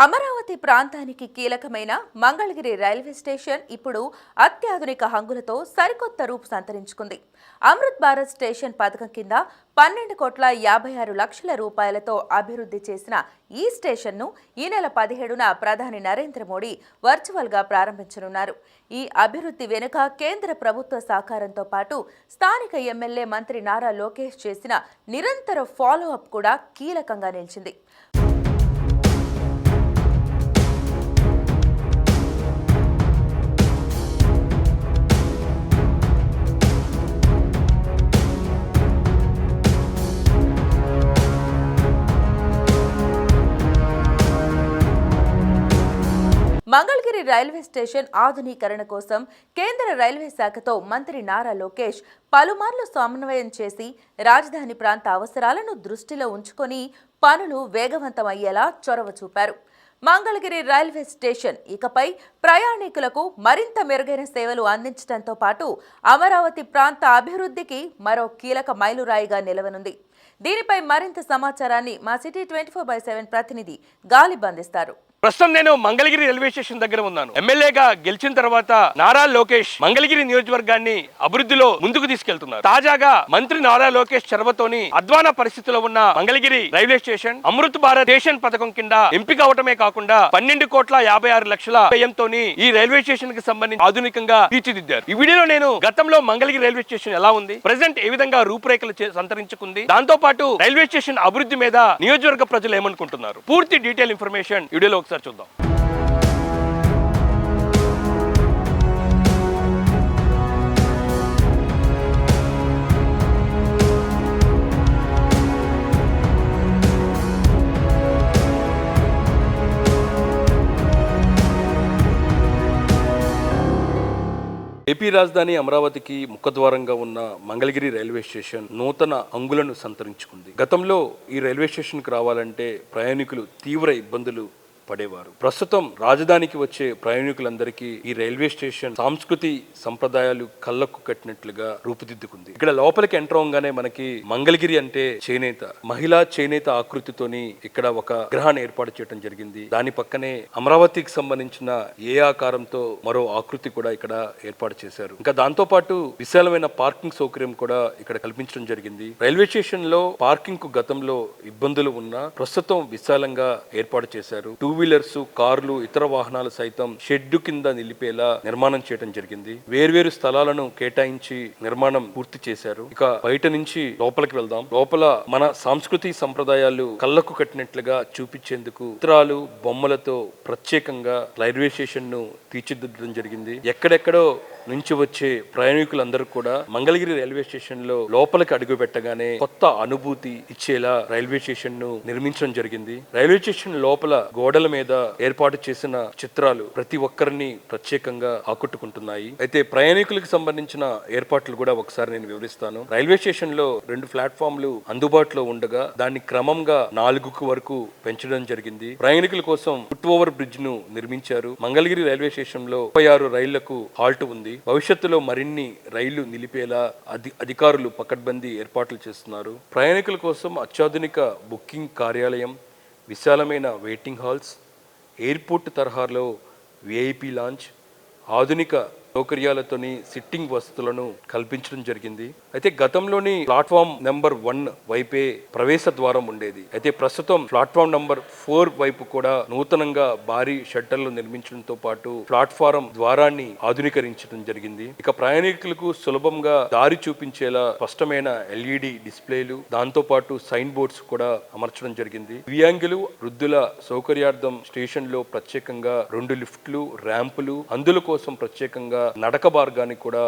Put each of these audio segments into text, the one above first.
అమరావతి ప్రాంతానికి కీలకమైన Mangalagiri railway station ఇప్పుడు అత్యాధునిక హంగులతో సరికొత్త రూపు సంతరించుకుంది. అమృత్ భారత్ స్టేషన్ పథకం కింద 12,56,00,000 రూపాయలతో అభివృద్ధి చేసిన ఈ స్టేషన్ను ఈ నెల 17న ప్రధాని నరేంద్ర మోడీ వర్చువల్గా ప్రారంభించనున్నారు. ఈ అభివృద్ధి వెనుక కేంద్ర ప్రభుత్వ సహకారంతో పాటు స్థానిక ఎమ్మెల్యే మంత్రి నారా లోకేష్ చేసిన నిరంతర ఫాలో అప్ కూడా కీలకంగా నిలిచింది. మంగళగిరి రైల్వే స్టేషన్ ఆధునీకరణ కోసం కేంద్ర రైల్వే శాఖతో మంత్రి నారా లోకేష్ పలుమార్లు సమన్వయం చేసి రాజధాని ప్రాంత అవసరాలను దృష్టిలో ఉంచుకొని పనులు వేగవంతమయ్యేలా చొరవ చూపారు. మంగళగిరి రైల్వే స్టేషన్ ఇకపై ప్రయాణికులకు మరింత మెరుగైన సేవలు అందించడంతో పాటు అమరావతి ప్రాంత అభివృద్ధికి మరో కీలక మైలురాయిగా నిలవనుంది. దీనిపై మరింత సమాచారాన్ని మా సిటీ 24/7 ప్రతినిధి గాలిబ్ అందిస్తారు. ప్రస్తుతం నేను మంగళగిరి రైల్వే స్టేషన్ దగ్గర ఉన్నాను. ఎమ్మెల్యేగా గెలిచిన తర్వాత నారా లోకేష్ మంగళగిరి నియోజకవర్గాన్ని అభివృద్ధిలో ముందుకు తీసుకెళ్తున్నారు. తాజాగా మంత్రి నారా లోకేష్ చొరవతోని అధ్వాన పరిస్థితిలో ఉన్న Mangalagiri railway station Amrit Bharat station పథకం కింద ఎంపిక అవటమే కాకుండా 12,56,00,000 వ్యయంతో ఈ రైల్వే స్టేషన్ కి సంబంధించి ఆధునికంగా తీర్చిదిద్దారు. ఈ వీడియోలో నేను గతంలో మంగళగిరి రైల్వే స్టేషన్ ఎలా ఉంది, ప్రెసెంట్ ఏ విధంగా రూపురేఖలు సంతరించుకుంది, దాంతో పాటు రైల్వే స్టేషన్ అభివృద్ధి మీద నియోజకవర్గ ప్రజలు ఏమనుకుంటున్నారు, పూర్తి డీటెయిల్ ఇన్ఫర్మేషన్ వీడియోలో ఒకసారి చూద్దాం. ఏపీ రాజధాని అమరావతికి ముఖద్వారంగా ఉన్న మంగళగిరి రైల్వే స్టేషన్ నూతన అంగులను సంతరించుకుంది. గతంలో ఈ రైల్వే స్టేషన్కి రావాలంటే ప్రయాణికులు తీవ్ర ఇబ్బందులు పడేవారు. ప్రస్తుతం రాజధానికి వచ్చే ప్రయాణికులందరికీ ఈ రైల్వే స్టేషన్ సంస్కృతి సంప్రదాయాలు కళ్ళకు కట్టినట్లుగా రూపుదిద్దుకుంది. ఇక్కడ లోపలికి ఎంటర్ అవగానే మనకి మంగళగిరి అంటే చేనేత, మహిళా చేనేత ఆకృతితోని ఇక్కడ ఒక విగ్రహాన్ని ఏర్పాటు చేయడం జరిగింది. దాని పక్కనే అమరావతికి సంబంధించిన ఏ ఆకారంతో మరో ఆకృతి కూడా ఇక్కడ ఏర్పాటు చేశారు. ఇంకా దాంతో పాటు విశాలమైన పార్కింగ్ సౌకర్యం కూడా ఇక్కడ కల్పించడం జరిగింది. రైల్వే స్టేషన్ లో పార్కింగ్ కు గతంలో ఇబ్బందులు ఉన్నా ప్రస్తుతం విశాలంగా ఏర్పాటు చేశారు. టూ వీలర్స్, కార్లు, ఇతర వాహనాలు సైతం షెడ్డు కింద నిలిపేలా నిర్మాణం చేయడం జరిగింది. వేర్వేరు స్థలాలను కేటాయించి నిర్మాణం పూర్తి చేశారు. ఇక బయట నుంచి లోపలికి వెళ్దాం. లోపల మన సంస్కృతి సంప్రదాయాలు కళ్ళకు కట్టినట్లుగా చూపించేందుకు చిత్రాలు, బొమ్మలతో ప్రత్యేకంగా రైల్వే స్టేషన్ ను తీర్చిదిద్దడం జరిగింది. ఎక్కడెక్కడో నుంచి వచ్చే ప్రయాణికులందరూ కూడా మంగళగిరి రైల్వే స్టేషన్ లో లోపలికి అడుగు పెట్టగానే కొత్త అనుభూతి ఇచ్చేలా రైల్వే స్టేషన్ ను నిర్మించడం జరిగింది. రైల్వే స్టేషన్ లోపల గోడల మీద ఏర్పాటు చేసిన చిత్రాలు ప్రతి ఒక్కరిని ప్రత్యేకంగా ఆకట్టుకుంటున్నాయి. అయితే ప్రయాణికులకు సంబంధించిన ఏర్పాట్లు కూడా ఒకసారి నేను వివరిస్తాను. రైల్వే స్టేషన్ లో 2 ప్లాట్ఫామ్లు అందుబాటులో ఉండగా దాన్ని క్రమంగా 4 వరకు పెంచడం జరిగింది. ప్రయాణికుల కోసం ఫుట్ ఓవర్ బ్రిడ్జ్ ను నిర్మించారు. మంగళగిరి రైల్వే స్టేషన్ లో 36 రైళ్లకు హాల్ట్ ఉంది. భవిష్యత్తులో మరిన్ని రైళ్లు నిలిపేలా అధికారులు పకడ్బందీ ఏర్పాట్లు చేస్తున్నారు. ప్రయాణికుల కోసం అత్యాధునిక బుకింగ్ కార్యాలయం, విశాలమైన వెయిటింగ్ హాల్స్, ఎయిర్పోర్ట్ తరహాలో విఐపి లాంచ్, ఆధునిక సౌకర్యాలతోని సిట్టింగ్ వసతులను కల్పించడం జరిగింది. అయితే గతంలోని ప్లాట్ఫామ్ నెంబర్ 1 వైపే ప్రవేశ ద్వారం ఉండేది. అయితే ప్రస్తుతం ప్లాట్ఫామ్ నెంబర్ 4 వైపు కూడా నూతనంగా భారీ షట్టర్లు నిర్మించడంతో పాటు ప్లాట్ఫారం ద్వారాన్ని ఆధునీకరించడం జరిగింది. ఇక ప్రయాణికులకు సులభంగా దారి చూపించేలా స్పష్టమైన LED డిస్ప్లేలు, దాంతో పాటు సైన్ బోర్డ్స్ కూడా అమర్చడం జరిగింది. దివ్యాంగులు, వృద్ధుల సౌకర్యార్థం స్టేషన్ లో ప్రత్యేకంగా 2 లిఫ్ట్లు, ర్యాంపులు, అందుల కోసం ప్రత్యేకంగా నడక మార్గాన్ని కూడా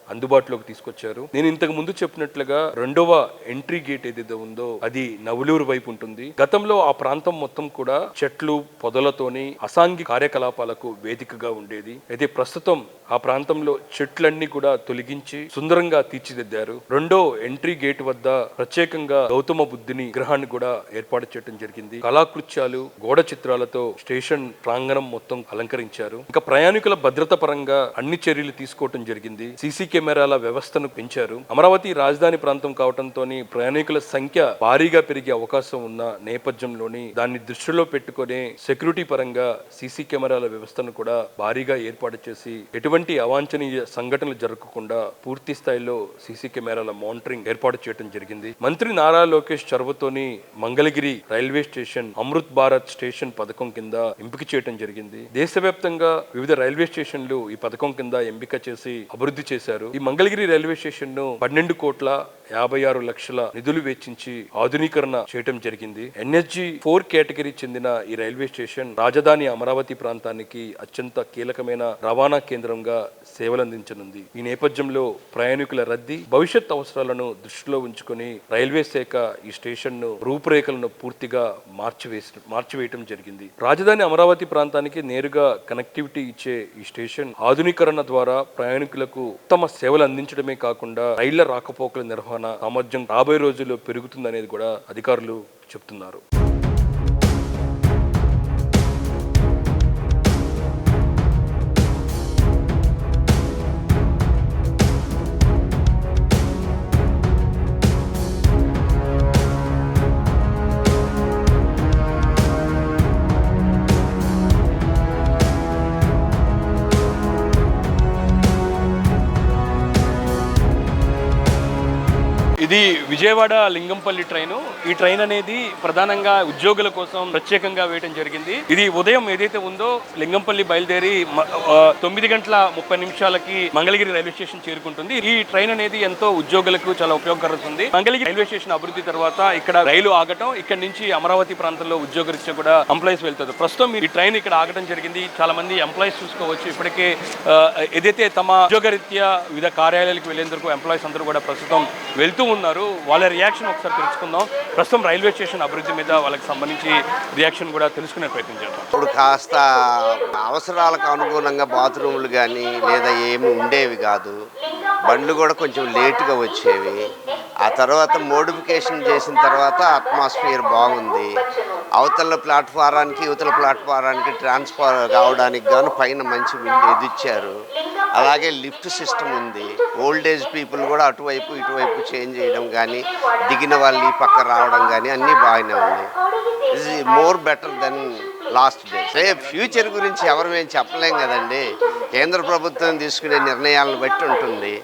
అందుబాటులోకి తీసుకొచ్చారు. నేను ఇంతకు ముందు చెప్పినట్లుగా 2వ ఎంట్రీ గేట్ ఏదైతే ఉందో అది నవలూరు వైపు ఉంటుంది. గతంలో ఆ ప్రాంతం మొత్తం కూడా చెట్లు, పొదలతోని అసాంఘిక కార్యకలాపాలకు వేదికగా ఉండేది. అయితే ప్రస్తుతం ఆ ప్రాంతంలో చెట్లన్నీ కూడా తొలగించి సుందరంగా తీర్చిదిద్దారు. 2వ ఎంట్రీ గేట్ వద్ద ప్రత్యేకంగా గౌతమ బుద్ధుని విగ్రహాన్ని కూడా ఏర్పాటు చేయడం జరిగింది. కళాకృత్యాలు, గోడ చిత్రాలతో స్టేషన్ ప్రాంగణం మొత్తం అలంకరించారు. ఇంకా ప్రయాణికుల భద్రత పరంగా అన్ని చర్యలు తీసుకోవడం జరిగింది. సీసీ కెమెరాల వ్యవస్థను పెంచారు. అమరావతి రాజధాని ప్రాంతం కావడంతో ప్రయాణికుల సంఖ్య భారీగా పెరిగే అవకాశం ఉన్న నేపథ్యంలోని దాన్ని దృష్టిలో పెట్టుకునే సెక్యూరిటీ పరంగా సీసీ కెమెరాల వ్యవస్థను కూడా భారీగా ఏర్పాటు చేసి ఎటువంటి అవాంఛనీయ సంఘటనలు జరగకుండా పూర్తి స్థాయిలో సీసీ కెమెరాల మానిటరింగ్ ఏర్పాటు చేయడం జరిగింది. మంత్రి నారా లోకేష్ చొరవతోని Mangalagiri railway station Amrit Bharat station పథకం కింద ఎంపిక చేయడం జరిగింది. దేశవ్యాప్తంగా వివిధ రైల్వే స్టేషన్లు ఈ పథకం కింద ఎంపిక చేసి అభివృద్ధి చేశారు. ఈ మంగళగిరి రైల్వే స్టేషన్ ను 12,56,00,000 నిధులు వెచ్చించి ఆధునీకరణ చేయడం జరిగింది. ఎన్ఎస్జి 4 కేటగిరీ చెందిన ఈ రైల్వే స్టేషన్ రాజధాని అమరావతి ప్రాంతానికి అత్యంత కీలకమైన రవాణా కేంద్రంగా సేవలందించనుంది. ఈ నేపథ్యంలో ప్రయాణికుల రద్దీ, భవిష్యత్ అవసరాలను దృష్టిలో ఉంచుకొని రైల్వే శాఖ ఈ స్టేషన్ ను రూపురేఖలను పూర్తిగా మార్చివేయటం జరిగింది. రాజధాని అమరావతి ప్రాంతానికి నేరుగా కనెక్టివిటీ ఇచ్చే ఈ స్టేషన్ ఆధునీకరణ ద్వారా ప్రయాణికులకు ఉత్తమ సేవలు అందించడమే కాకుండా రైళ్ల రాకపోకల నిర్వహణ సామర్థ్యం రాబోయే రోజుల్లో పెరుగుతుందనేది కూడా అధికారులు చెప్తున్నారు. ఇది విజయవాడ లింగంపల్లి ట్రైన్. ఈ ట్రైన్ అనేది ప్రధానంగా ఉద్యోగుల కోసం ప్రత్యేకంగా వేయడం జరిగింది. ఇది ఉదయం ఏదైతే ఉందో లింగంపల్లి బయలుదేరి 9:30 మంగళగిరి రైల్వే స్టేషన్ చేరుకుంటుంది. ఈ ట్రైన్ అనేది ఎంతో ఉద్యోగులకు చాలా ఉపయోగకరస్తుంది. మంగళగిరి రైల్వే స్టేషన్ అభివృద్ధి తర్వాత ఇక్కడ రైలు ఆగటం, ఇక్కడ నుంచి అమరావతి ప్రాంతంలో ఉద్యోగరీత్యా కూడా ఎంప్లాయీస్ వెళ్తారు. ప్రస్తుతం ఈ ట్రైన్ ఇక్కడ ఆగటం జరిగింది. చాలా మంది ఎంప్లాయీస్ చూసుకోవచ్చు. ఇప్పటికే ఏదైతే తమ ఉద్యోగరీత్యా వివిధ కార్యాలయాలకు వెళ్లేందుకు ఎంప్లాయీస్ అందరూ కూడా ప్రస్తుతం వెళ్తూ ఉన్నారు. వాళ్ళ రియాక్షన్ ఒకసారి తెలుసుకుందాం. ప్రస్తుతం రైల్వే స్టేషన్ అభివృద్ధి మీద వాళ్ళకి సంబంధించి రియాక్షన్ కూడా తెలుసుకునే ప్రయత్నం చేద్దాం. ఇప్పుడు కాస్త అవసరాలకు అనుగుణంగా బాత్రూములు కానీ లేదా ఏమి ఉండేవి కాదు. బండ్లు కూడా కొంచెం లేటుగా వచ్చేవి. ఆ తర్వాత మోడిఫికేషన్ చేసిన తర్వాత అట్మాస్ఫియర్ బాగుంది. అవతల ప్లాట్ఫారానికి యువతల ప్లాట్ఫారానికి ట్రాన్స్ఫర్ కావడానికి గాను పైన మంచి ఇచ్చారు. అలాగే లిఫ్ట్ సిస్టమ్ ఉంది. ఓల్డేజ్ పీపుల్ కూడా అటువైపు ఇటువైపు చేంజ్ చేయడం కానీ, దిగిన వాళ్ళు ఈ పక్క రావడం కానీ అన్నీ బాగానే ఉన్నాయి. Is more better than last days. రేపు ఫ్యూచర్ గురించి ఎవరు మేము చెప్పలేం కదండి. కేంద్ర ప్రభుత్వం తీసుకునే నిర్ణయాలను బట్టి ఉంటుంది.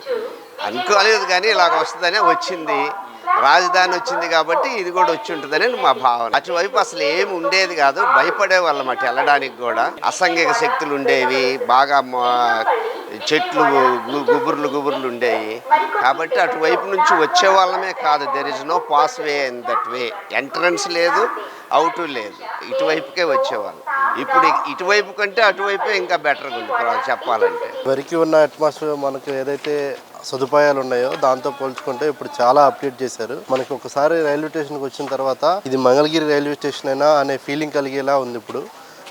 అనుకోలేదు కానీ ఇలాగ వస్తుందనే వచ్చింది. రాజధాని వచ్చింది కాబట్టి ఇది కూడా వచ్చి ఉంటుందని మా భావన. అటువైపు అసలు ఏమి ఉండేది కాదు. భయపడే వాళ్ళం అటు వెళ్ళడానికి కూడా. అసంఘిక శక్తులు ఉండేవి, బాగా చెట్లు గుబుర్లు ఉండేవి. కాబట్టి అటువైపు నుంచి వచ్చే వాళ్ళమే కాదు. There is no pass way in that way. Entrance లేదు, అవుట్ లేదు. ఇటువైపుకే వచ్చేవాళ్ళు. ఇప్పుడు ఇటువైపు కంటే అటువైపే ఇంకా బెటర్గా ఉంది చెప్పాలంటే. వరకు ఉన్న అట్మాస్ఫియర్ మనకు ఏదైతే సదుపాయాలు ఉన్నాయో దాంతో పోల్చుకుంటే ఇప్పుడు చాలా అప్డేట్ చేశారు. మనకి ఒకసారి రైల్వే స్టేషన్కి వచ్చిన తర్వాత ఇది మంగళగిరి రైల్వే స్టేషన్ అయినా అనే ఫీలింగ్ కలిగేలా ఉంది. ఇప్పుడు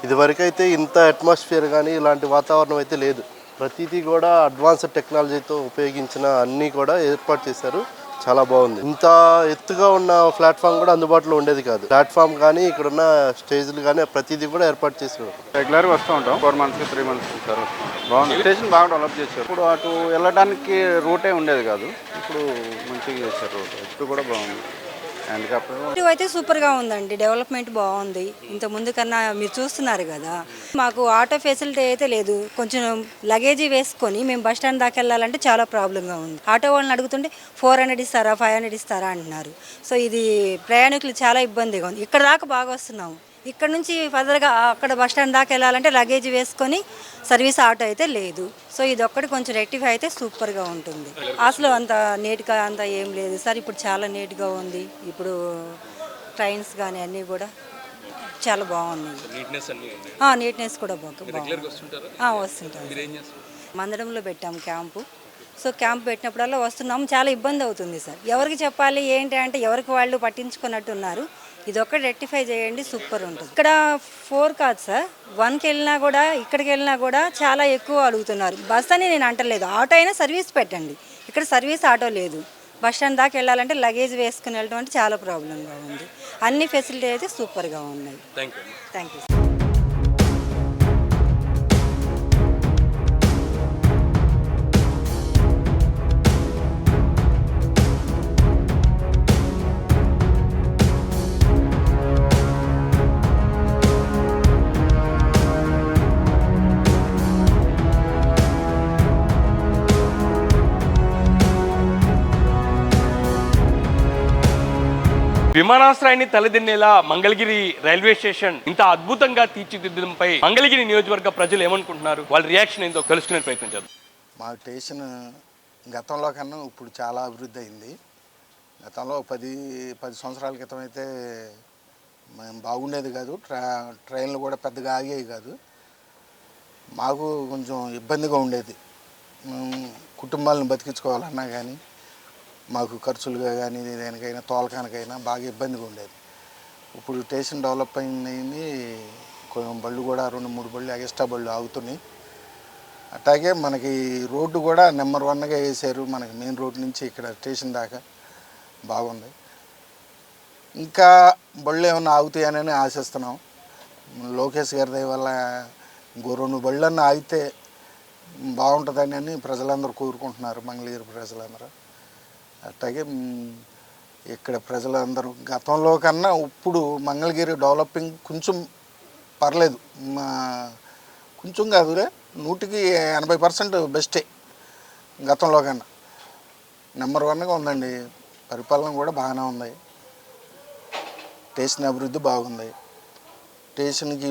ఇదివరకు అయితే ఇంత అట్మాస్ఫియర్ కానీ ఇలాంటి వాతావరణం అయితే లేదు. ప్రతిదీ కూడా అడ్వాన్స్డ్ టెక్నాలజీతో ఉపయోగించిన అన్నీ కూడా ఏర్పాటు చేశారు. చాలా బాగుంది. ఇంత ఎత్తుగా ఉన్న ప్లాట్ఫామ్ కూడా అందుబాటులో ఉండేది కాదు. ప్లాట్ఫామ్ కానీ ఇక్కడ ఉన్న స్టేజ్లు కానీ ప్రతిదీ కూడా ఏర్పాటు చేశారు. రెగ్యులర్గా వస్తూ ఉంటాం. 4 months 3 months సార్ వస్తాం. బాగుంది. స్టేషన్ బాగా డెవలప్ చేశారు. ఇప్పుడు అటు వెళ్ళడానికి రూటే ఉండేది కాదు. ఇప్పుడు మంచిగా చేశారు రూట్. ఇప్పుడు కూడా బాగుంది. ఇటు అయితే సూపర్గా ఉందండి. డెవలప్మెంట్ బాగుంది. ఇంత ముందు కన్నా మీరు చూస్తున్నారు కదా. మాకు ఆటో ఫెసిలిటీ అయితే లేదు. కొంచెం లగేజీ వేసుకొని మేము బస్ స్టాండ్ దాకా వెళ్ళాలంటే చాలా ప్రాబ్లంగా ఉంది. ఆటో వాళ్ళని అడుగుతుంటే 400 ఇస్తారా 500 ఇస్తారా అంటున్నారు. సో ఇది ప్రయాణికులు చాలా ఇబ్బందిగా ఉంది. ఇక్కడ దాకా బాగా వస్తున్నాము. ఇక్కడ నుంచి ఫర్దర్గా అక్కడ బస్ స్టాండ్ దాకా వెళ్ళాలంటే లగేజ్ వేసుకొని సర్వీస్ ఆటో అయితే లేదు. సో ఇది ఒక్కటి కొంచెం రెక్టిఫై అయితే సూపర్గా ఉంటుంది. అసలు అంత నీట్గా అంత ఏం లేదు సార్. ఇప్పుడు చాలా నీట్గా ఉంది. ఇప్పుడు ట్రైన్స్ కానీ అన్నీ కూడా చాలా బాగున్నాయి. నీట్నెస్ కూడా వస్తుంటారు. మందడంలో పెట్టాము క్యాంపు. సో క్యాంప్ పెట్టినప్పుడల్లా వస్తున్నాము. చాలా ఇబ్బంది అవుతుంది సార్. ఎవరికి చెప్పాలి ఏంటి అంటే ఎవరికి వాళ్ళు పట్టించుకున్నట్టు ఉన్నారు. ఇది ఒక్కటి రెక్టిఫై చేయండి, సూపర్ ఉంటుంది. ఇక్కడ 4 కాదు సార్, 1కి వెళ్ళినా కూడా ఇక్కడికి వెళ్ళినా కూడా చాలా ఎక్కువ అడుగుతున్నారు. బస్ అని నేను అంటలేదు, ఆటో అయినా సర్వీస్ పెట్టండి. ఇక్కడ సర్వీస్ ఆటో లేదు. బస్ స్టాండ్ దాకా వెళ్ళాలంటే లగేజ్ వేసుకుని వెళ్ళడం అంటే చాలా ప్రాబ్లంగా ఉంది. అన్ని ఫెసిలిటీ అయితే సూపర్గా ఉన్నాయి. Thank you. విమానాశ్రయాన్ని తలదిన్నేలా మంగళగిరి రైల్వే స్టేషన్ ఇంత అద్భుతంగా తీర్చిదిద్దడంపై మంగళగిరి నియోజకవర్గ ప్రజలు ఏమనుకుంటున్నారు, వాళ్ళ రియాక్షన్ ఏంటో తెలుసుకునే ప్రయత్నం చేద్దాం. మా స్టేషన్ గతంలో కన్నా ఇప్పుడు చాలా అభివృద్ధి అయింది. గతంలో 10 సంవత్సరాల క్రితం అయితే మేము బాగుండేది కాదు, ట్రైన్లు కూడా పెద్దగా ఆగేవి కాదు. మాకు కొంచెం ఇబ్బందిగా ఉండేది. కుటుంబాలను బతికించుకోవాలన్నా కానీ మాకు ఖర్చులుగా కానీ దేనికైనా తోలకానికైనా బాగా ఇబ్బందిగా ఉండేది. ఇప్పుడు స్టేషన్ డెవలప్ అయింది, కొంచెం బళ్ళు కూడా 2-3 బళ్ళు ఎక్స్ట్రా బళ్ళు ఆగుతున్నాయి. అట్లాగే మనకి రోడ్డు కూడా నెంబర్ 1గా వేసారు. మనకి మెయిన్ రోడ్ నుంచి ఇక్కడ స్టేషన్ దాకా బాగుంది. ఇంకా బళ్ళు ఏమన్నా ఆగుతాయని ఆశిస్తున్నాం. లోకేష్ గారి దయ వల్ల ఇంకో 2 బళ్ళన్నా ఆగితే బాగుంటుందని ప్రజలందరూ కోరుకుంటున్నారు, మంగళగిరి ప్రజలందరూ. అట్లాగే ఇక్కడ ప్రజలందరూ గతంలో కన్నా ఇప్పుడు మంగళగిరి డెవలపింగ్ కొంచెం పర్లేదు, కొంచెం కాదులే 100% బెస్టే. గతంలో కన్నా నెంబర్ 1గా ఉందండి. పరిపాలన కూడా బాగానే ఉంది. స్టేషన్ అభివృద్ధి బాగుంది. స్టేషన్కి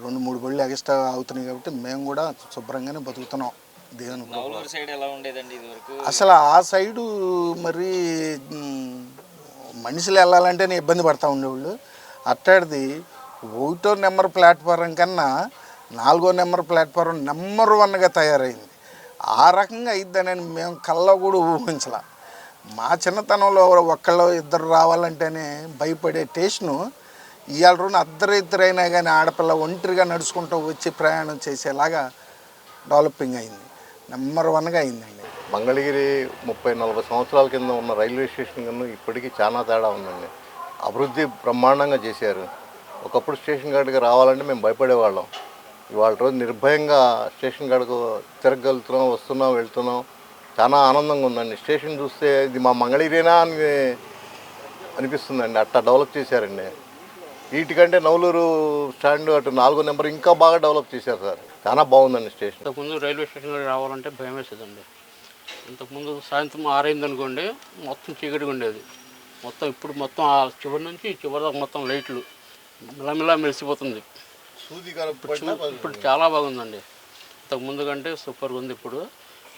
2-3 బళ్ళు ఎక్స్ట్రా అవుతున్నాయి కాబట్టి మేము కూడా శుభ్రంగానే బతుకుతున్నాం. అసలు ఆ సైడు మరి మనుషులు వెళ్ళాలంటేనే ఇబ్బంది పడతా ఉండేవాళ్ళు. అట్టాడిది 1వ నెంబర్ ప్లాట్ఫారం కన్నా 4వ నెంబర్ ప్లాట్ఫారం నెంబర్ 1గా తయారైంది. ఆ రకంగా అయిద్దని మేము కళ్ళ కూడా ఊహించలా. మా చిన్నతనంలో ఒక్కళ్ళు 2 రావాలంటేనే భయపడే స్టేషను ఇవాళ రోజున ఇద్దరైనా కానీ ఆడపిల్ల ఒంటరిగా నడుచుకుంటూ వచ్చి ప్రయాణం చేసేలాగా డెవలపింగ్ అయింది. నెంబర్ 1గా అయిందండి. మంగళగిరి 30-40 సంవత్సరాల కింద ఉన్న రైల్వే స్టేషన్ కన్నా ఇప్పటికీ చాలా తేడా ఉందండి. అభివృద్ధి బ్రహ్మాండంగా చేశారు. ఒకప్పుడు స్టేషన్ కాడికి రావాలంటే మేము భయపడేవాళ్ళం. ఇవాళ రోజు నిర్భయంగా స్టేషన్ కాడకు తిరగలుగుతున్నాం, వస్తున్నాం, వెళ్తున్నాం. చాలా ఆనందంగా ఉందండి. స్టేషన్ చూస్తే ఇది మా మంగళగిరేనా అని అనిపిస్తుందండి. అట్లా డెవలప్ చేశారండి. వీటికంటే నవలూరు స్టాండ్ అటు 4వ నెంబర్ ఇంకా బాగా డెవలప్ చేశారు సార్. చాలా బాగుందండి స్టేషన్. ఇంతకుముందు రైల్వే స్టేషన్లో రావాలంటే భయం వేసేదండి. ఇంతకుముందు సాయంత్రం 6 అయింది అనుకోండి, మొత్తం చీకటిగా ఉండేది. ఇప్పుడు మొత్తం ఆ చివరి నుంచి చివరి దాకా మొత్తం లైట్లు మిలమిలా మెరిసిపోతుంది. ఇప్పుడు చాలా బాగుందండి. ఇంతకుముందు కంటే సూపర్గా ఉంది. ఇప్పుడు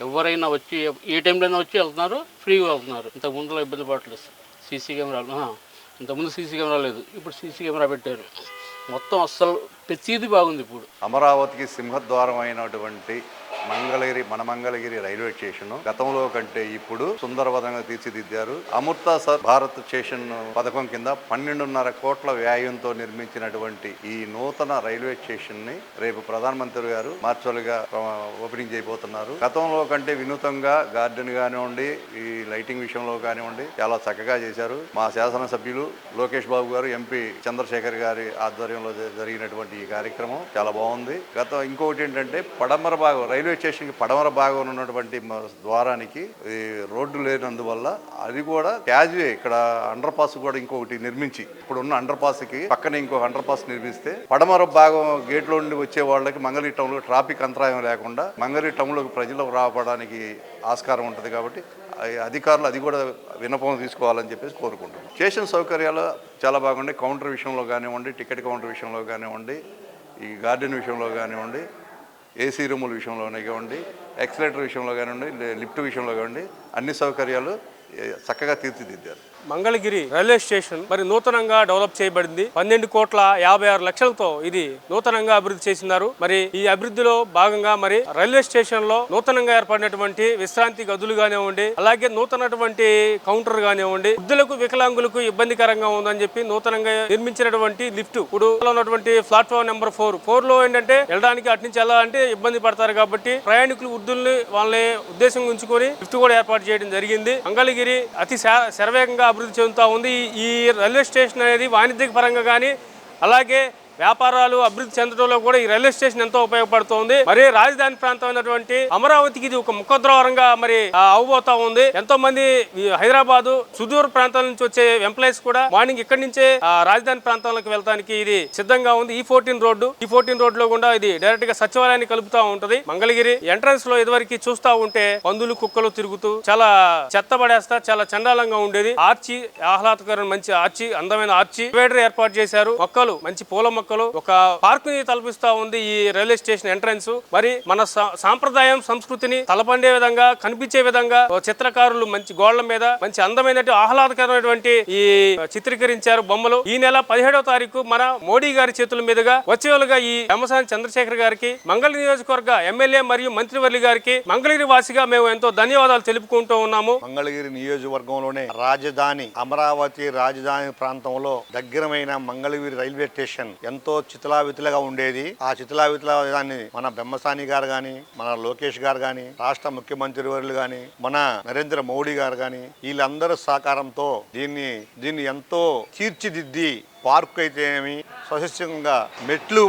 ఎవరైనా వచ్చి ఏ టైంలోనే వచ్చి వెళ్తున్నారు, ఫ్రీగా వెళ్తున్నారు. ఇంతకుముందులో ఇబ్బంది పడలేదు. సీసీ కెమెరాలు, ఇంతకుముందు సీసీ కెమెరా లేదు, ఇప్పుడు సీసీ కెమెరా పెట్టారు. మొత్తం అస్సలు ప్రతిదీ బాగుంది. ఇప్పుడు అమరావతికి సింహద్వారం అయినటువంటి మన మంగళగిరి రైల్వే స్టేషన్ గతంలో కంటే ఇప్పుడు సుందరవదంగా తీర్చిదిద్దారు. అమృత భారత్ స్టేషన్ పథకం కింద 12.5 కోట్ల వ్యయంతో నిర్మించినటువంటి ఈ నూతన రైల్వే స్టేషన్ ని రేపు ప్రధానమంత్రి గారు మార్చువల్గా ఓపెనింగ్ చేయబోతున్నారు. గతంలో కంటే వినూతంగా గార్డెన్ కానివ్వండి, ఈ లైటింగ్ విషయంలో కానివ్వండి చాలా చక్కగా చేశారు. మా శాసనసభ్యులు లోకేష్ బాబు గారు, ఎంపీ చంద్రశేఖర్ గారి ఆధ్వర్యంలో జరిగినటువంటి ఈ కార్యక్రమం చాలా బాగుంది. ఇంకొకటి ఏంటంటే పడమర భాగం రైల్వే స్టేషన్కి పడమర భాగం ఉన్నటువంటి ద్వారానికి రోడ్డు లేనందువల్ల అది కూడా క్యాజువే ఇక్కడ అండర్ పాస్ కూడా ఇంకొకటి నిర్మించి ఇప్పుడున్న అండర్ పాస్కి పక్కన ఇంకొక అండర్ పాస్ నిర్మిస్తే పడమర భాగం గేట్లో నుండి వచ్చే వాళ్ళకి మంగళగిరి టౌన్లో ట్రాఫిక్ అంతరాయం లేకుండా మంగళగిరి టౌన్లోకి ప్రజలకు రావడానికి ఆస్కారం ఉంటుంది. కాబట్టి అధికారులు అది కూడా విన్నపం తీసుకోవాలని చెప్పేసి కోరుకుంటున్నాం. స్టేషన్ సౌకర్యాలు చాలా బాగుంటాయి. కౌంటర్ విషయంలో కానివ్వండి, టికెట్ కౌంటర్ విషయంలో కానివ్వండి, ఈ గార్డెన్ విషయంలో కానివ్వండి, ఏసీ రూముల విషయంలోనే కానివ్వండి, ఎక్సలేటర్ విషయంలో కానివ్వండి, లిఫ్ట్ విషయంలో కానివ్వండి, అన్ని సౌకర్యాలు చక్కగా తీర్చిదిద్దారు. మంగళగిరి రైల్వే స్టేషన్ మరి నూతనంగా డెవలప్ చేయబడింది. 12,56,00,000తో ఇది నూతనంగా అభివృద్ధి చేసినారు. మరి ఈ అభివృద్ధిలో భాగంగా మరి రైల్వే స్టేషన్ లో నూతనంగా ఏర్పడినటువంటి విశ్రాంతి గదులు కానివ్వండి, అలాగే నూతనటువంటి కౌంటర్ కానివ్వండి, వృద్ధులకు వికలాంగులకు ఇబ్బందికరంగా ఉందని చెప్పి నూతనంగా నిర్మించినటువంటి లిఫ్ట్ ఇప్పుడు ఉన్నటువంటి ప్లాట్ఫామ్ నెంబర్ 4 లో ఏంటంటే వెళ్ళడానికి అటు నుంచి వెళ్ళాలంటే ఇబ్బంది పడతారు. కాబట్టి ప్రయాణికులు వృద్ధుల్ని వాళ్ళ ఉద్దేశం ఉంచుకొని లిఫ్ట్ కూడా ఏర్పాటు చేయడం జరిగింది. మంగళగిరి అతి శరవేగంగా అభివృద్ధి చెందుతూ ఉంది. ఈ రైల్వే స్టేషన్ అనేది వాణిజ్య పరంగా కానీ అలాగే వ్యాపారాలు అభివృద్ధి చెందడంలో కూడా ఈ రైల్వే స్టేషన్ ఎంతో ఉపయోగపడుతోంది. మరి రాజధాని ప్రాంతం అయినటువంటి అమరావతికి ఇది ఒక ముఖద్వారంగా మరి అవబోతా ఉంది. ఎంతో మంది హైదరాబాద్ సుదూర ప్రాంతాల నుంచి వచ్చే ఎంప్లాయీస్ కూడా మార్నింగ్ ఇక్కడి నుంచే రాజధాని ప్రాంతాలకు వెళ్ళడానికి ఇది సిద్ధంగా ఉంది. ఈ14 రోడ్ లో కూడా ఇది డైరెక్ట్ గా సచివాలయాన్ని కలుపుతా ఉంటది. మంగళగిరి ఎంట్రన్స్ లో ఇదివరకు చూస్తా ఉంటే పందులు కుక్కలు తిరుగుతూ చాలా చెత్త పడేస్తా చాలా చండాలంగా ఉండేది. ఆర్చి ఆహ్లాదకరమైన మంచి ఆర్చి అందమైన ఆర్చి డివైడర్ ఏర్పాటు చేశారు. మొక్కలు మంచి పూల మొక్కలు ఒక పార్క్ ని తలపిస్తా ఉంది ఈ రైల్వే స్టేషన్ ఎంట్రన్స్. మరి మన సాంప్రదాయం సంస్కృతిని తలపండే విధంగా కనిపించే విధంగా చిత్రకారులు మంచి గోళ్ల మీద మంచి అందమైన ఆహ్లాదకరమైనటువంటి ఈ చిత్రీకరించారు బొమ్మలు. ఈ నెల 17వ తారీఖు మన మోడీ గారి చేతుల మీదుగా వర్చువల్ గా ఈ పెమ్మసాని చంద్రశేఖర్ గారికి మంగళగిరి నియోజకవర్గ ఎమ్మెల్యే మరియు మంత్రివర్యులు గారికి మంగళగిరి వాసిగా మేము ఎంతో ధన్యవాదాలు తెలుపుకుంటూ ఉన్నాము. మంగళగిరి నియోజకవర్గంలోనే రాజధాని అమరావతి రాజధాని ప్రాంతంలో దగ్గరమైన మంగళగిరి రైల్వే స్టేషన్ ఎంతో చితలావితులుగా ఉండేది. ఆ చితలావితులాన్ని మన బెమ్మసాని గారు గాని మన లోకేష్ గారు గాని రాష్ట్ర ముఖ్యమంత్రి వర్యులు గాని మన నరేంద్ర మోడీ గారు గాని వీళ్ళందరూ సహకారంతో దీన్ని ఎంతో తీర్చిదిద్ది పార్క్ అయితేనేమి సస్యంగా మెట్లు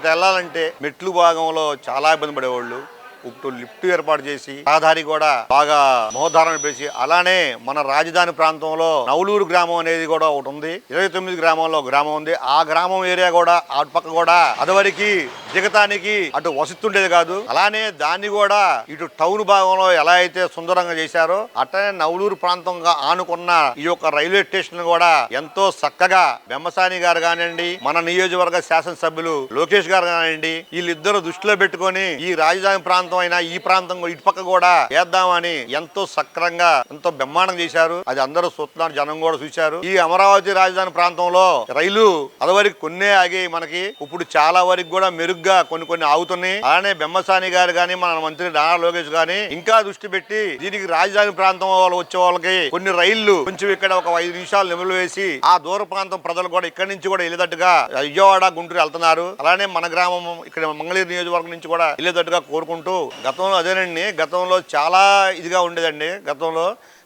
వెళ్ళాలంటే మెట్లు భాగంలో చాలా ఇబ్బంది పడేవాళ్ళు. ఇప్పుడు లిఫ్ట్ ఏర్పాటు చేసి రహదారి కూడా బాగా మహోద్ధారణ చేసి అలానే మన రాజధాని ప్రాంతంలో నవలూరు గ్రామం అనేది కూడా ఒకటి ఉంది. 29 గ్రామంలో గ్రామం ఉంది. ఆ గ్రామం ఏరియా కూడా అటు పక్క కూడా అదివరకు దిగతానికి అటు వసతుండేది కాదు. అలానే దాన్ని కూడా ఇటు టౌన్ భాగంలో ఎలా అయితే సుందరంగా చేశారో అట్లనే నవలూరు ప్రాంతంగా ఆనుకున్న ఈ యొక్క రైల్వే స్టేషన్ కూడా ఎంతో చక్కగా బెమ్మసాని గారు కానివ్వండి మన నియోజకవర్గ శాసనసభ్యులు లోకేష్ గారు కానివ్వండి వీళ్ళిద్దరూ దృష్టిలో పెట్టుకొని ఈ రాజధాని ప్రాంతం అయినా ఈ ప్రాంతం ఇటు పక్క కూడా వేద్దామని ఎంతో సక్రంగా ఎంతో బ్రహ్మాండం చేశారు. అది అందరూ చూస్తున్నారు, జనం కూడా చూశారు. ఈ అమరావతి రాజధాని ప్రాంతంలో రైలు అదివరకు కొన్నే ఆగి మనకి ఇప్పుడు చాలా వరకు కూడా మెరుగ్గా కొన్ని ఆగుతున్నాయి. అలానే బెమ్మసాని గారు గాని మన మంత్రి నారా లోకేష్ గాని ఇంకా దృష్టి పెట్టి దీనికి రాజధాని ప్రాంతం వాళ్ళు వచ్చే వాళ్ళకి కొన్ని రైళ్లు కొంచెం ఇక్కడ ఒక 5 నిమిషాలు నిధులు వేసి ఆ దూర ప్రాంతం ప్రజలు కూడా ఇక్కడి నుంచి కూడా వెళ్ళేటట్టుగా విజయవాడ గుంటూరు వెళ్తున్నారు. అలానే మన గ్రామం ఇక్కడ మంగళగిరి నియోజకవర్గం నుంచి కూడా వెళ్ళేటట్టుగా కోరుకుంటూ గతంలో అదేనండి గతంలో చాలా ఇదిగా ఉండేదండి. గతంలో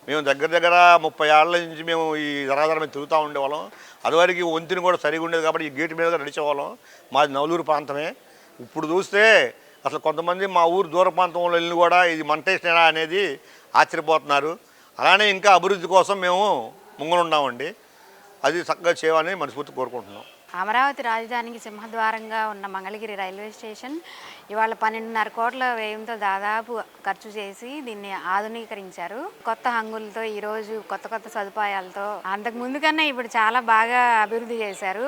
మేము దగ్గర 30 ఏళ్ల నుంచి మేము ఈ ధరాధర మీద తిరుగుతూ ఉండేవాళ్ళం. అదివరకు వంతిని కూడా సరిగా ఉండేది కాబట్టి ఈ గేటు మీద నడిచేవాళ్ళం. మాది నవలూరు ప్రాంతమే. ఇప్పుడు చూస్తే అసలు కొంతమంది మా ఊరు దూర ప్రాంతంలో వెళ్ళి కూడా ఇది మంటేసినా అనేది ఆశ్చర్యపోతున్నారు. అలానే ఇంకా అభివృద్ధి కోసం మేము ముంగనున్నామండి. అది చక్కగా చేయాలని మనస్ఫూర్తి కోరుకుంటున్నాం. అమరావతి రాజధానికి సింహద్వారంగా ఉన్న మంగళగిరి రైల్వే స్టేషన్ ఇవాళ 12.5 కోట్ల వ్యయంతో దాదాపు ఖర్చు చేసి దీన్ని ఆధునీకరించారు. కొత్త హంగులతో ఈరోజు కొత్త సదుపాయాలతో అంతకు ముందు కన్నా ఇప్పుడు చాలా బాగా అభివృద్ధి చేశారు.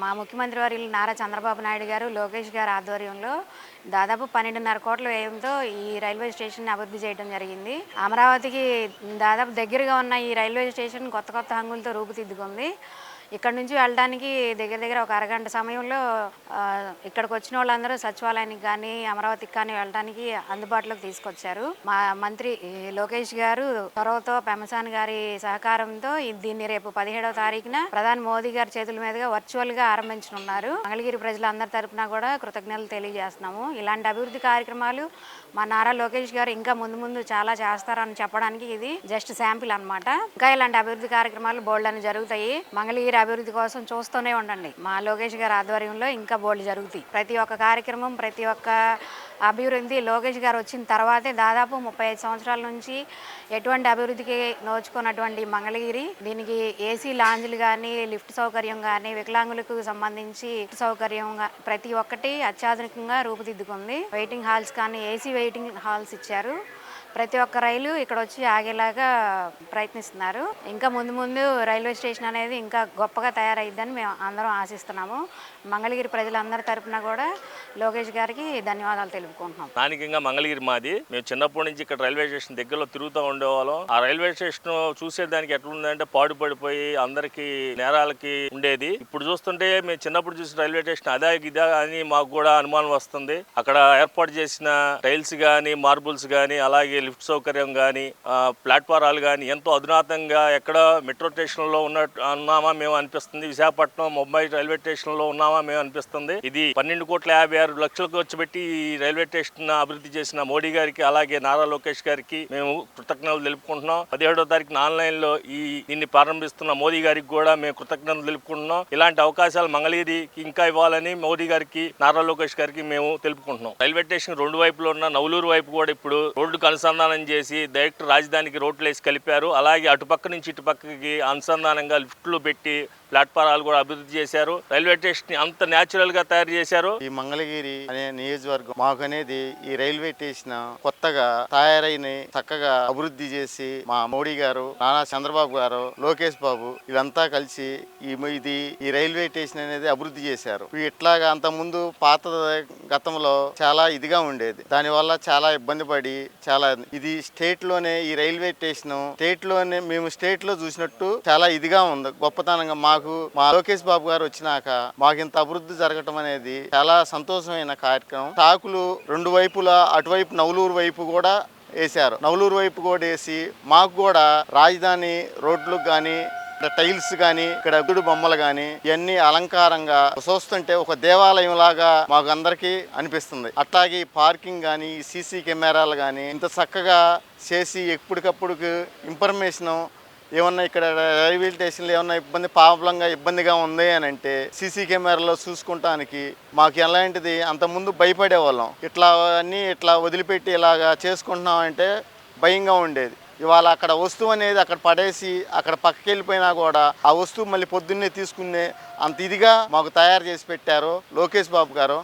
మా ముఖ్యమంత్రి వర్యులు నారా చంద్రబాబు నాయుడు గారు లోకేష్ గారు ఆధ్వర్యంలో దాదాపు 12.5 కోట్ల వ్యయంతో ఈ రైల్వే స్టేషన్ అభివృద్ధి చేయడం జరిగింది. అమరావతికి దాదాపు దగ్గరగా ఉన్న ఈ రైల్వే స్టేషన్ కొత్త హంగులతో రూపుదిద్దుకుంది. ఇక్కడ నుంచి వెళ్ళడానికి దగ్గర ఒక అరగంట సమయంలో ఇక్కడికి వచ్చిన వాళ్ళందరూ సచివాలయానికి కానీ అమరావతికి కానీ వెళ్ళడానికి అందుబాటులోకి తీసుకొచ్చారు. మా మంత్రి లోకేష్ గారు చొరవతో పెమ్మసాని గారి సహకారంతో దీన్ని రేపు 17వ తారీఖున ప్రధాని మోదీ గారి చేతుల మీదుగా వర్చువల్ గా ఆరంభించనున్నారు. మంగళగిరి ప్రజలందరి తరపున కూడా కృతజ్ఞతలు తెలియజేస్తున్నాము. ఇలాంటి అభివృద్ధి కార్యక్రమాలు మా నారా లోకేష్ గారు ఇంకా ముందు చాలా చేస్తారని చెప్పడానికి ఇది జస్ట్ శాంపిల్ అన్నమాట. ఇంకా ఇలాంటి అభివృద్ధి కార్యక్రమాలు బోల్డ్ అని జరుగుతాయి. మంగళగిరి అభివృద్ధి కోసం చూస్తూనే ఉండండి. మా లోకేష్ గారి ఆధ్వర్యంలో ఇంకా బోల్డ్ జరుగుతాయి. ప్రతి ఒక్క కార్యక్రమం ప్రతి ఒక్క అభివృద్ధి లోకేష్ గారు వచ్చిన తర్వాతే దాదాపు 35 సంవత్సరాల నుంచి ఎటువంటి అభివృద్ధికి నోచుకున్నటువంటి మంగళగిరి దీనికి ఏసీ లాంజ్లు కానీ లిఫ్ట్ సౌకర్యం కానీ వికలాంగులకు సంబంధించి సౌకర్యం ప్రతి ఒక్కటి అత్యాధునికంగా రూపుదిద్దుకుంది. వెయిటింగ్ హాల్స్ కానీ ఏసీ వెయిటింగ్ హాల్స్ ఇచ్చారు. ప్రతి ఒక్క రైలు ఇక్కడ వచ్చి ఆగేలాగా ప్రయత్నిస్తున్నారు. ఇంకా ముందు రైల్వే స్టేషన్ అనేది ఇంకా గొప్పగా తయారైద్దని మేము అందరం ఆశిస్తున్నాము. మంగళగిరి ప్రజలందరి తరపున కూడా లోకేష్ గారికి ధన్యవాదాలు తెలుపుకుంటున్నాం. స్థానికంగా మంగళగిరి మాది. మేము చిన్నప్పటి నుంచి ఇక్కడ రైల్వే స్టేషన్ దగ్గరలో తిరుగుతూ ఉండేవాళ్ళం. ఆ రైల్వే స్టేషన్ చూసేదానికి ఎట్లుందంటే పాడుపడిపోయి అందరికి నేరాలకి ఉండేది. ఇప్పుడు చూస్తుంటే మేము చిన్నప్పుడు చూసిన రైల్వే స్టేషన్ అదా ఇదా అని మాకు కూడా అనుమానం వస్తుంది. అక్కడ ఏర్పాటు చేసిన టైల్స్ కానీ మార్బుల్స్ కానీ అలాగే లిఫ్ట్ సౌకర్యం కానీ ప్లాట్ఫారాలు కానీ ఎంతో అధునాతంగా ఎక్కడ మెట్రో స్టేషన్లో ఉన్నామా మేము అనిపిస్తుంది. విశాఖపట్నం ముంబై రైల్వే స్టేషన్లో ఉన్నామా మేము అనిపిస్తుంది. ఇది 12.56 56 లక్షలు ఖర్చు పెట్టి ఈ రైల్వే స్టేషన్ అభివృద్ధి చేసిన మోడీ గారికి అలాగే నారా లోకేష్ గారికి మేము కృతజ్ఞతలు తెలుపుకుంటున్నాం. 17వ తారీఖున ఆన్లైన్లో దీన్ని ప్రారంభిస్తున్న మోదీ గారికి కూడా మేము కృతజ్ఞతలు తెలుపుకుంటున్నాం. ఇలాంటి అవకాశాలు మంగళగిరికి ఇంకా ఇవ్వాలని మోదీ గారికి నారా లోకేష్ గారికి మేము తెలుపుకుంటున్నాం. రైల్వే స్టేషన్ 2 వైపులో ఉన్న నవలూరు వైపు కూడా ఇప్పుడు రోడ్డుకు అనుసంధానం చేసి డైరెక్ట్ రాజధానికి రోడ్లు వేసి కలిపారు. అలాగే అటుపక్క నుంచి ఇటుపక్కకి అనుసంధానంగా లిఫ్ట్లు పెట్టి ప్లాట్ఫారాలు కూడా అభివృద్ధి చేశారు. రైల్వే స్టేషన్ అంత న్యాచురల్ గా తయారు చేశారు. ఈ మంగళగిరి అనే నియోజకవర్గం మాకు అనేది ఈ రైల్వే స్టేషన్ కొత్తగా తయారైన చక్కగా అభివృద్ధి చేసి మా మోడీ గారు, నానా చంద్రబాబు గారు, లోకేష్ బాబు వీళ్ళంతా కలిసి ఈ రైల్వే స్టేషన్ అనేది అభివృద్ధి చేశారు. ఇట్లాగా అంత ముందు పాత గతంలో చాలా ఇదిగా ఉండేది. దానివల్ల చాలా ఇబ్బంది పడి చాలా ఇది స్టేట్ లోనే ఈ రైల్వే స్టేషన్ స్టేట్ లోనే మేము స్టేట్ లో చూసినట్టు చాలా ఇదిగా ఉంది. గొప్పతనంగా మా లోకేష్ బాబు గారు వచ్చినాక మాకు ఇంత అభివృద్ధి జరగటం అనేది చాలా సంతోషమైన కార్యక్రమం. టాకులు 2 వైపులా అటువైపు నవలూరు వైపు కూడా వేశారు. నవలూరు వైపు కూడా వేసి మాకు కూడా రాజధాని రోడ్లకు కానీ టైల్స్ కానీ ఇక్కడ అద్దుడు బొమ్మలు కానీ ఇవన్నీ అలంకారంగా చూస్తుంటే ఒక దేవాలయం లాగా మాకు అందరికీ అనిపిస్తుంది. అట్లాగే పార్కింగ్ కానీ సీసీ కెమెరాలు కానీ ఇంత చక్కగా చేసి ఎప్పటికప్పుడు ఇన్ఫర్మేషన్ ఏమన్నా ఇక్కడ రైల్వే స్టేషన్లో ఏమన్నా ఇబ్బందిగా ఉంది అని అంటే సీసీ కెమెరాలో చూసుకుంటానికి మాకు ఎలాంటిది అంతకుముందు భయపడేవాళ్ళం. ఇట్లా వదిలిపెట్టి ఇలాగా చేసుకుంటున్నాం అంటే భయంగా ఉండేది. ఇవాళ అక్కడ వస్తువు అనేది అక్కడ పడేసి అక్కడ పక్కకి వెళ్ళిపోయినా కూడా ఆ వస్తువు మళ్ళీ పొద్దున్నే తీసుకునే అంత ఇదిగా మాకు తయారు చేసి పెట్టారు లోకేష్ బాబు గారు.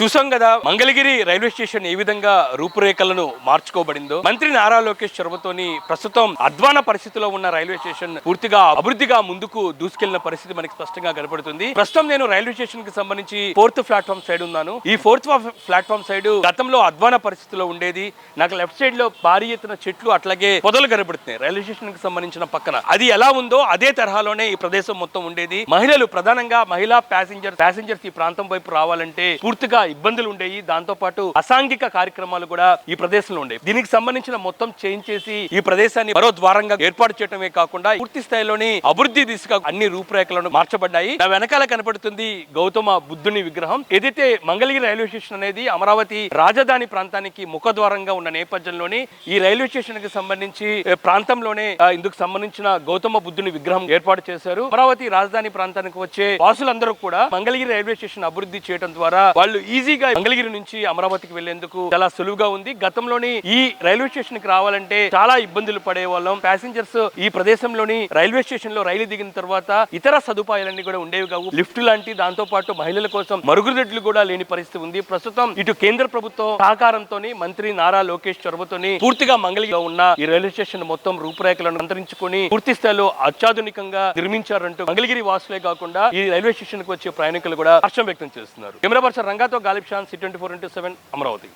చూసాం కదా మంగళగిరి రైల్వే స్టేషన్ ఏ విధంగా రూపురేఖలను మార్చుకోబడిందో. మంత్రి నారా లోకేష్ చొరవతోని ప్రస్తుతం అధ్వాన పరిస్థితిలో ఉన్న రైల్వే స్టేషన్ పూర్తిగా అభివృద్ధిగా ముందుకు దూసుకెళ్లిన పరిస్థితి మనకి స్పష్టంగా కనపడుతుంది. ప్రస్తుతం నేను రైల్వే స్టేషన్ కి సంబంధించి 4th ప్లాట్ఫామ్ సైడ్ ఉన్నాను. ఈ 4th ప్లాట్ఫామ్ సైడ్ గతంలో అధ్వాన పరిస్థితిలో ఉండేది. నాకు లెఫ్ట్ సైడ్ లో భారీ ఎత్తున చెట్లు అట్లాగే పొదలు కనబడుతున్నాయి. రైల్వే స్టేషన్ కి సంబంధించిన పక్కన అది ఎలా ఉందో అదే తరహాలోనే ఈ ప్రదేశం మొత్తం ఉండేది. మహిళలు ప్రధానంగా మహిళా ప్యాసింజర్స్ ఈ ప్రాంతం వైపు రావాలంటే పూర్తిగా ఇబ్బందులు ఉండేవి. దాంతో పాటు అసాంఘిక కార్యక్రమాలు కూడా ఈ ప్రదేశంలో ఉండేవి. దీనికి సంబంధించిన మొత్తం చేంజ్ చేసి ఈ ప్రదేశాన్ని మరో ద్వారంగా ఏర్పాటు చేయడమే కాకుండా పూర్తి స్థాయిలోని అభివృద్ధి దిశగా అన్ని రూపురేఖలను మార్చబడ్డాయి. నా వెనకాల కనపడుతుంది గౌతమ బుద్ధుని విగ్రహం. ఏదైతే మంగళగిరి రైల్వే స్టేషన్ అనేది అమరావతి రాజధాని ప్రాంతానికి ముఖద్వారంగా ఉన్న నేపథ్యంలోని ఈ రైల్వే స్టేషన్ కి సంబంధించి ప్రాంతంలోనే ఇందుకు సంబంధించిన గౌతమ బుద్ధుని విగ్రహం ఏర్పాటు చేశారు. అమరావతి రాజధాని ప్రాంతానికి వచ్చే వాసులందరూ కూడా మంగళగిరి రైల్వే స్టేషన్ అభివృద్ధి చేయడం ద్వారా వాళ్ళు ఈజీగా మంగళగిరి నుంచి అమరావతికి వెళ్లేందుకు చాలా సులువుగా ఉంది. గతంలోని ఈ రైల్వే స్టేషన్ కి రావాలంటే చాలా ఇబ్బందులు పడే వాళ్ళం. ప్యాసింజర్స్ ఈ ప్రదేశంలోని రైల్వే స్టేషన్ లో రైలు దిగిన తర్వాత ఇతర సదుపాయాలన్నీ కూడా ఉండేవి కావు. లిఫ్ట్ లాంటి దాంతో పాటు మహిళల కోసం మరుగుదొడ్లు కూడా లేని పరిస్థితి ఉంది. ప్రస్తుతం ఇటు కేంద్ర ప్రభుత్వం సహకారంతో మంత్రి నారా లోకేష్ చొరవతోని పూర్తిగా మంగళగిరిలో ఉన్న ఈ రైల్వే స్టేషన్ మొత్తం రూపురేఖలను అంతరించుకొని పూర్తి స్థాయిలో అత్యాధునికంగా నిర్మించారంటూ మంగళగిరి వాసులే కాకుండా ఈ రైల్వే స్టేషన్ కు వచ్చే ప్రయాణికులు కూడా హర్షం వ్యక్తం చేస్తున్నారు. కెమెరా పర్సన్ రంగాతో గాలిబ్ షాన్, C24/7 అమరావతి.